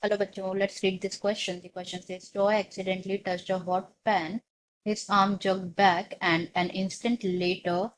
Hello, bachcho. Let's read this question. The question says, Joy accidentally touched a hot pan. His arm jerked back, and an instant later,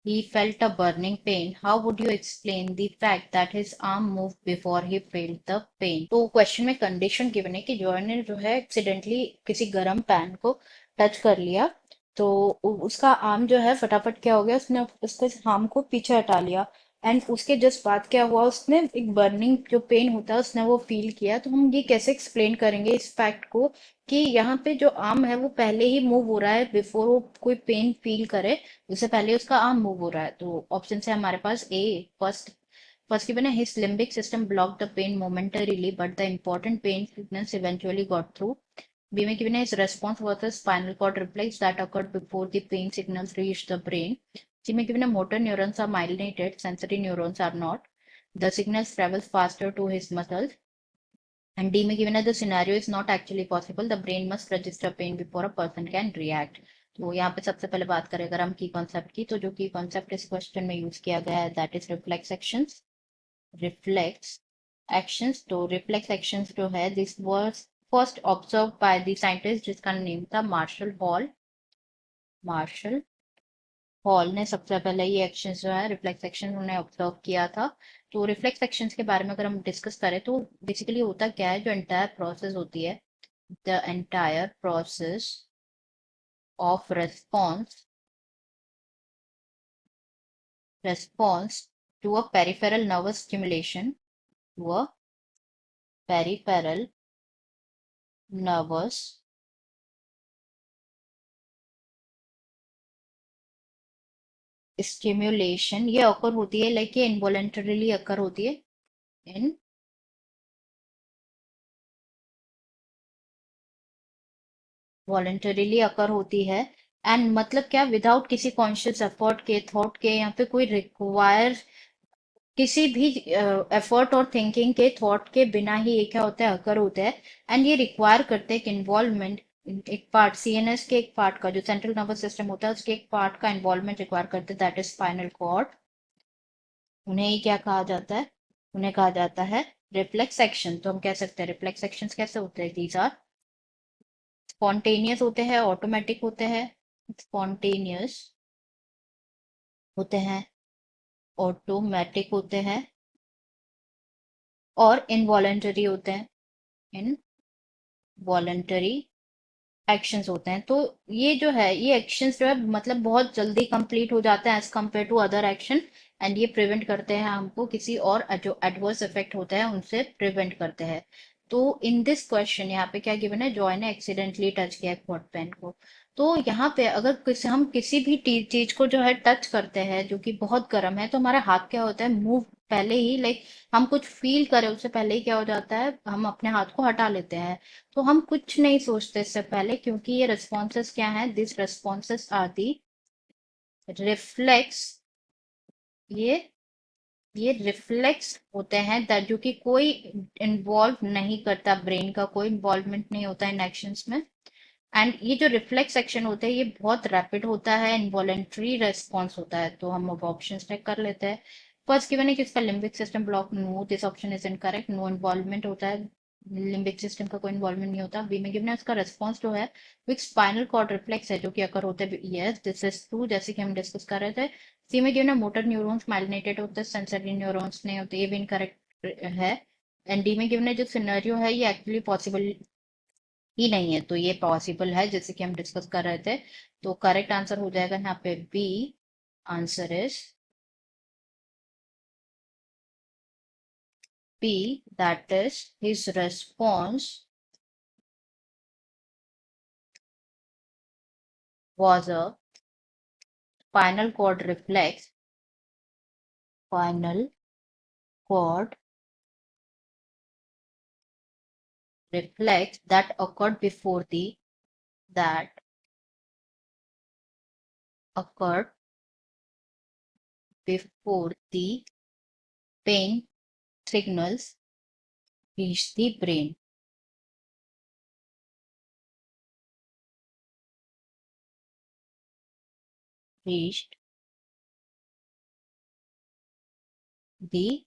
he felt a burning pain. How would you explain the fact that his arm moved before he felt the pain? तो question में condition given है कि Joy ने जो है accidentally किसी गर्म pan को टच कर लिया, तो उसका आर्म जो है फटाफट क्या हो गया, उसने उसके आर्म को पीछे हटा लिया। एंड उसके जस्ट बाद क्या हुआ, उसने एक बर्निंग जो पेन होता है उसने वो फील किया। तो हम ये कैसे एक्सप्लेन करेंगे इस फैक्ट को कि यहाँ पे जो आर्म है वो पहले ही मूव हो रहा है बिफोर वो कोई पेन फील करे, उससे पहले उसका आर्म मूव हो रहा है। तो ऑप्शन है हमारे पास ए। फर्स्ट फर्स्ट गिवन है his limbic system blocked the pain momentarily but the important pain signals eventually got through. B में गिवन है his response was the spinal cord reflex that occurred before the pain signals reach the brain. C में given है motor neurons are myelinated, sensory neurons are not, the signals travel faster to his muscles. And D में given है the scenario is not actually possible. The brain must register pain before a person can react. तो यहाँ पे सबसे पहले बात करें अगर हम की कॉन्सेप्ट की, तो जो की कॉन्सेप्ट इस क्वेश्चन में यूज किया गया है that is reflex actions. Reflex actions, तो रिफ्लेक्स एक्शंस जो है this was first observe by the scientist जिसका नेम था मार्शल हॉल। मार्शल हॉल ने सबसे पहले ये एक्शंस जो है रिफ्लेक्स एक्शन उन्हें ऑब्जर्व किया था। तो रिफ्लेक्स एक्शंस के बारे में अगर हम डिस्कस करें तो बेसिकली होता क्या है, जो एंटायर प्रोसेस होती है, the entire process of response to a peripheral nervous stimulation, to a peripheral nervous stimulation, ये अकर होती है लाइक ये इनवॉलेंटरीली अकर होती है, इन वॉलेंटरीली अकर होती है। एंड मतलब क्या, विदाउट किसी कॉन्शियस एफर्ट के, थॉट के, यहाँ पे कोई रिक्वायर किसी भी एफर्ट और थिंकिंग के, थॉट के बिना ही ये क्या होता है, अकर होता है। एंड ये रिक्वायर करते हैं एक इन्वॉल्वमेंट, एक पार्ट सीएनएस के एक पार्ट का, जो सेंट्रल नर्वस सिस्टम होता है उसके एक पार्ट का इन्वॉल्वमेंट रिक्वायर करते हैं, दैट इज स्पाइनल कॉर्ड। उन्हें ही क्या कहा जाता है, उन्हें कहा जाता है रिफ्लेक्स एक्शन। तो हम कह सकते हैं रिफ्लेक्स एक्शन कैसे होते हैं, दीज आर स्पॉन्टेनियस होते हैं, ऑटोमेटिक होते हैं, स्पॉन्टेनियस होते हैं, ऑटोमेटिक होते हैं, और इनवॉलेंटरी होते हैं, इनवॉलेंटरी एक्शंस होते हैं। तो ये जो है, ये एक्शंस जो है मतलब बहुत जल्दी कंप्लीट हो जाते हैं as compare to other action. And ये प्रिवेंट करते हैं हमको किसी और जो एडवर्स इफेक्ट होता है उनसे प्रिवेंट करते हैं। तो इन दिस क्वेश्चन यहाँ पे क्या गिवन है, जॉय ने एक्सीडेंटली टच किया हॉट पेन को। तो यहाँ पे अगर हम किसी भी चीज को जो है टच करते हैं जो कि बहुत गर्म है, तो हमारा हाथ क्या होता है, मूव पहले ही लाइक हम कुछ फील करें उससे पहले ही क्या हो जाता है, हम अपने हाथ को हटा लेते हैं। तो हम कुछ नहीं सोचते इससे पहले, क्योंकि ये रिस्पॉन्सेस क्या है, this responses are the reflex. ये ये रिफ्लेक्स होते हैं दैट जो कि कोई इन्वॉल्व नहीं करता, ब्रेन का कोई इन्वॉल्वमेंट नहीं होता इन एक्शंस में। एंड ये जो रिफ्लेक्स एक्शन होता है ये बहुत रैपिड होता है, इनवॉलेंट्री रेस्पॉन्स होता है। तो हम अब ऑप्शन चेक कर लेते हैं। फर्स्ट गिवन है कि इसका limbic system block, no this option is incorrect, no involvement होता है, लिम्बिक सिस्टम का कोई इन्वॉल्वमेंट नहीं होता। बी में गिवन है उसका रेस्पॉन्स जो है विच स्पाइनल कॉर्ड रिफ्लेक्स है, जो कि अकर होते हैं, यस दिस इज ट्रू, जैसे कि हम डिस्कस कर रहे थे। सी में गिवन है मोटर न्यूरॉन्स माइलिनेटेड होते हैं, सेंसरी न्यूरॉन्स नहीं होते, ये भी इनकरेक्ट है। एंड डी में गिवन है जो सिनेरियो है ये एक्चुअली पॉसिबल ही नहीं है, तो ये पॉसिबल है जैसे कि हम डिस्कस कर रहे थे। तो करेक्ट आंसर हो जाएगा यहाँ पे B, answer is B, that is his response was a spinal cord reflex, spinal cord reflex that occurred before the that occurred before the pain signals reach the brain, reached the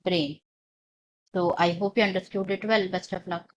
brain। So I hope you understood it well. Best of luck.